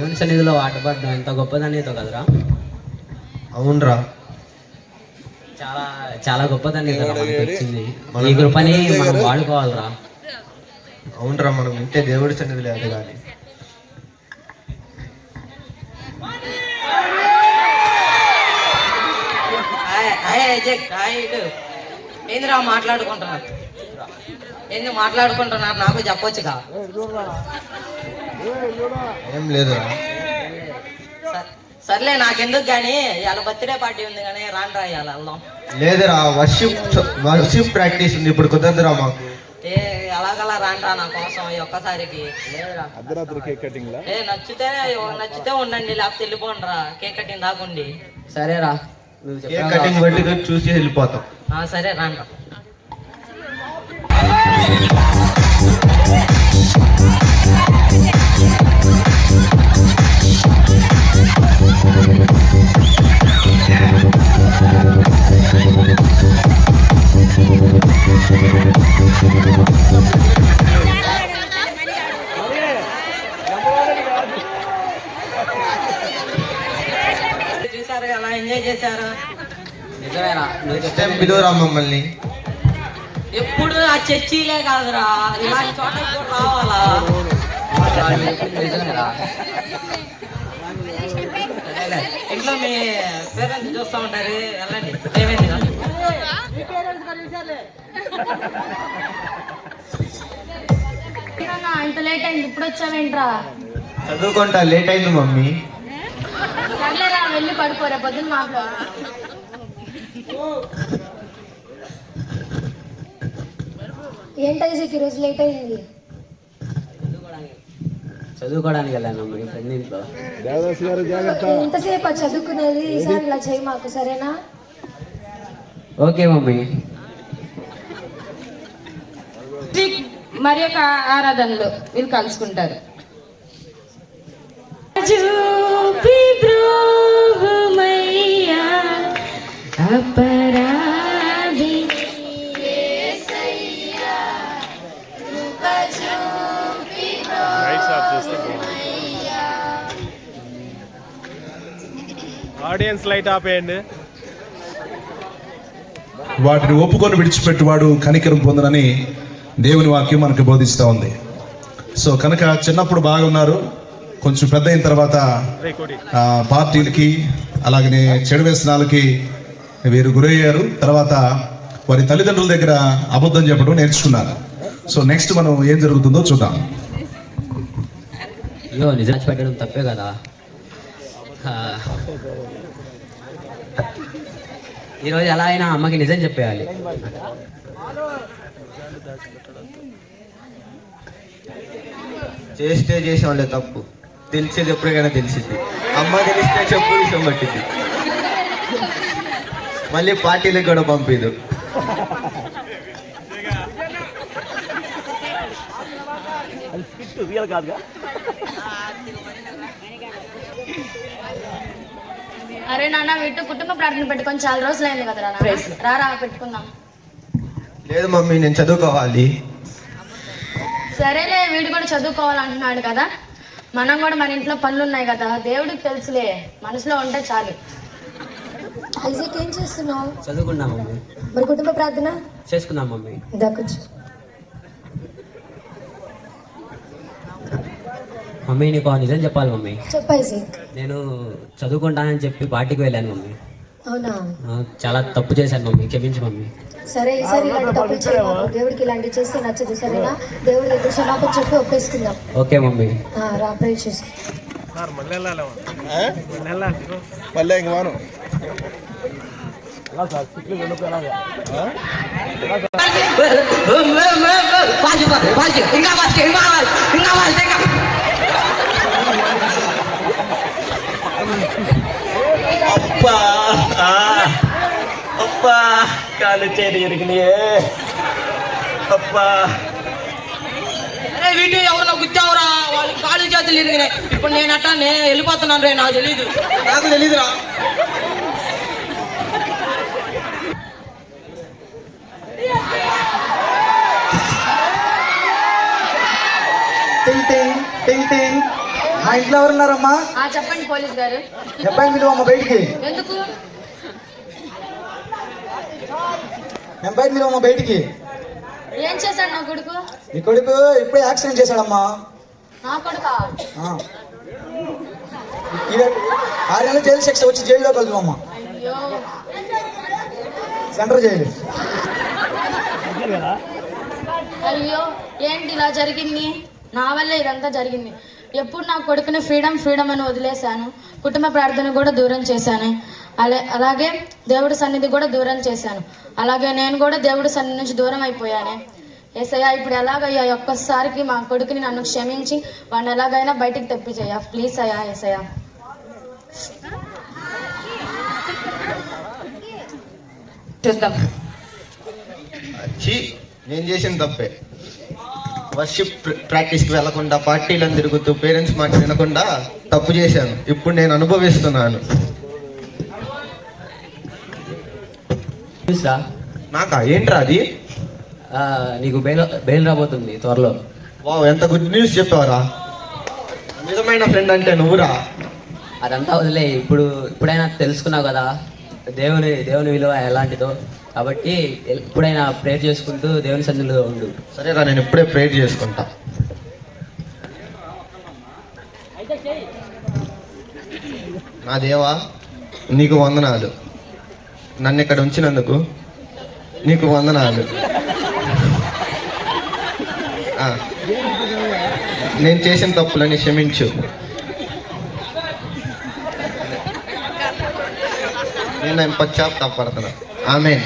దేవుని సన్నిధిలో ఆటపడడం ఎంత గొప్పదనేదో కదరా. అవునరా, చాలా చాలా గొప్పదని వచ్చింది. ఈ కృపని మనం వాడుకోవాలరా. అవునరా, మనం ఇంతే దేవుడి సన్నిధిలో ఎదగాలి. ఏందిరా మాట్లాడుకుంటున్నారు? ఏంది మాట్లాడుకుంటున్నారు? నాకు చెప్పొచ్చుగా. ఏం లేదురా. సర్లే, నాకెందుకు కానీ ఇవాళ బర్త్డే పార్టీ ఉంది కానీ రాండ్రా ఇవాళ వెళ్దాం. లేదురా, వర్షిప్ ప్రాక్టీస్ ఉంది, ఇప్పుడు కుదరదురా మాకు. అలాగలా రాండ్రా నా కోసం ఈ ఒక్కసారికి. నచ్చితే ఉండండి, లేకపోతే వెళ్ళిపోండిరా. Cake cutting దాకుండి. సరేరా, కేక్ కటింగ్ బట్టి చూసి వెళ్ళిపోతాం. సరే రాండ్రా. చూసారు ఎలా ఎంజాయ్ చేశారు? నిజమేరా, నెక్స్ట్ టైం పిలువరా మమ్మల్ని. ఎప్పుడు ఆ చర్చిలే కాదురా, ఇలాంటి చోటకి కూడా రావాలా? నిజమేరా. ఇంట్లో మీ పేరెంట్స్ చూస్తూ ఉంటారు, వెళ్ళండి. ఏమైంది? ఇంత లేట్ అయింది, ఇప్పుడు వచ్చావేంట్రా? చదువుకుంటా, లేట్ అయింది మమ్మీ. సర్లేరా, వెళ్ళి పడుకోరా, పొద్దున్న మాట్లాడు. ఏంటైతే ఈరోజు లేట్ అయింది? చదువుకోవడానికి వెళ్ళాను మీ ఫ్రెండ్ ఇంట్లో. ఎంతసేపు చదువుకునేది? ఈసారి ఇలా చేయి మాకు, సరేనా? Okay mummy. మరి యొక్క ఆరాధనలో వీళ్ళు కలుసుకుంటారు. ఆడియన్స్ లైట్ ఆపేయండి. వాటిని ఒప్పుకొని విడిచిపెట్టువాడు కనికరం పొందనని దేవుని వాక్యం మనకు బోధిస్తూ ఉంది. సో కనుక చిన్నప్పుడు బాగున్నారు, కొంచెం పెద్ద అయిన తర్వాత పార్టీలకి అలాగనే చెడు వ్యసనాలకి వీరు గురయ్యారు. తర్వాత వారి తల్లిదండ్రుల దగ్గర అబద్ధం చెప్పడం నేర్చుకున్నారు. సో నెక్స్ట్ మనం ఏం జరుగుతుందో చూద్దాం. అయ్యో, నిజం పెట్టడం తప్పే కదా. ఈరోజు ఎలా అయినా అమ్మకి నిజం చెప్పేయాలి. చేస్తే చేసేవాళ్ళే తప్పు, తెలిసేది ఎప్పటికైనా తెలిసింది. అమ్మ తెలిస్తే చెప్పు విషయం పట్టింది, మళ్ళీ పార్టీలకు కూడా పంపిదు. అరే నాన్న, వీటి కుటుంబ ప్రార్థన పెట్టుకొని చాలా రోజులు అయింది కదరా. రారా పెట్టుకుందాం. లేదు మమ్మీ, నేను చదువుకోవాలి. సరేలే, వీడు కూడా చదువుకోవాలంటున్నాడు కదా. మనం కూడా మన ఇంట్లో పనులు ఉన్నాయి కదా, దేవుడికి తెలుసులే, మనసులో ఉంటే చాలు. ఐజాక్, ఏం చేస్తున్నావు? చదువుకున్నాం మమ్మీ. మరి కుటుంబ ప్రార్థన చేసుకున్నాం మమ్మీ. దక్కచ్చు. మమ్మీ, నీకు నిజం చెప్పాలి మమ్మీ. చెప్పు ఐజాక్. నేను చదువుకుంటానని చెప్పి పార్టీకి వెళ్ళాను మమ్మీ. అవునా? చాలా తప్పు చేశాను మమ్మీ, క్షమించు మమ్మీ. సరే, ఈసారి ఇలాంటి తప్పులు చేయము. దేవుడికి ఇలాంటివి చేస్తే నచ్చదు, సరేనా? దేవుడి దగ్గర క్షమాపణ చెప్పి ఒప్పేసుకుందాం. Okay mummy. రా, ప్రే చేసుకో. అప్పా, కాలు చేరి ఇరిగినాయే. అప్పా, అరే వీటి ఎవరన్నా గుచ్చావురా, వాళ్ళు కాళ్ళు చేతులు ఇరిగినాయి. ఇప్పుడు నేను వెళ్ళిపోతున్నాను రే, నాకు తెలీదు. నాకు తెలీదురా. టింగ్ టింగ్ టింగ్ టింగ్ మా ఇంట్లో ఎవరున్నారమ్మా? చెప్పండి పోలీస్ గారు. అబ్బాయి మీరు అమ్మ బయటికి. ఎందుకు? అబ్బాయి మీరు అమ్మ బయటికి. ఏం చేశాడు నా కొడుకు? నీ కొడుకు ఇప్పుడే యాక్సిడెంట్ చేశాడమ్మా. నా కొడుకా? 6 నెలలు జైలు శిక్ష వచ్చి జైల్లో కలుగుమమ్మా. అయ్యో, సెంట్రల్ జైలు. అయ్యో, ఏంటి ఇలా జరిగింది? నా వల్లే ఇదంతా జరిగింది. ఎప్పుడు నా కొడుకుని ఫ్రీడమ్ అని వదిలేశాను. కుటుంబ ప్రార్థన కూడా దూరం చేశాను. అలాగే దేవుడి సన్నిధి కూడా దూరం చేశాను. అలాగే నేను కూడా దేవుడి సన్నిధి నుంచి దూరం అయిపోయానే. ఏసయ్యా, ఇప్పుడు ఎలాగయ్యా ఒక్కసారికి మా కొడుకుని నన్ను క్షమించి వాడిని ఎలాగైనా బయటికి తెప్పించయ్యా, ప్లీజ్ అయ్యా. ఏసయ్యా, చూద్దాం. నేను చేసిన తప్పే. వర్షిప్ ప్రాక్టీస్కి వెళ్లకుండా పార్టీలను తిరుగుతూ పేరెంట్స్ మాట వినకుండా తప్పు చేశాను. ఇప్పుడు నేను అనుభవిస్తున్నాను. చూసా నాకా? ఏంట్రా అది? నీకు బెయిల్ రాబోతుంది త్వరలో. వావ్, ఎంత గుడ్ న్యూస్ చెప్పావరా. నిజమైన ఫ్రెండ్ అంటే నువ్వురా. అదంతా వదిలే. ఇప్పుడైనా తెలుసుకున్నావు కదా దేవుని విలువ ఎలాంటిదో. కాబట్టి ఎప్పుడైనా ప్రేయర్ చేసుకుంటూ దేవుని సన్నిధిలో ఉండు. సరేరా, నేను ఇప్పుడే ప్రేయర్ చేసుకుంటా. నా దేవా, నీకు వందనాలు. నన్ను ఇక్కడ ఉంచినందుకు నీకు వందనాలు. నేను చేసిన తప్పులని క్షమించు. నేను పశ్చాత్తాపడుతున్నా. ఆమేన్.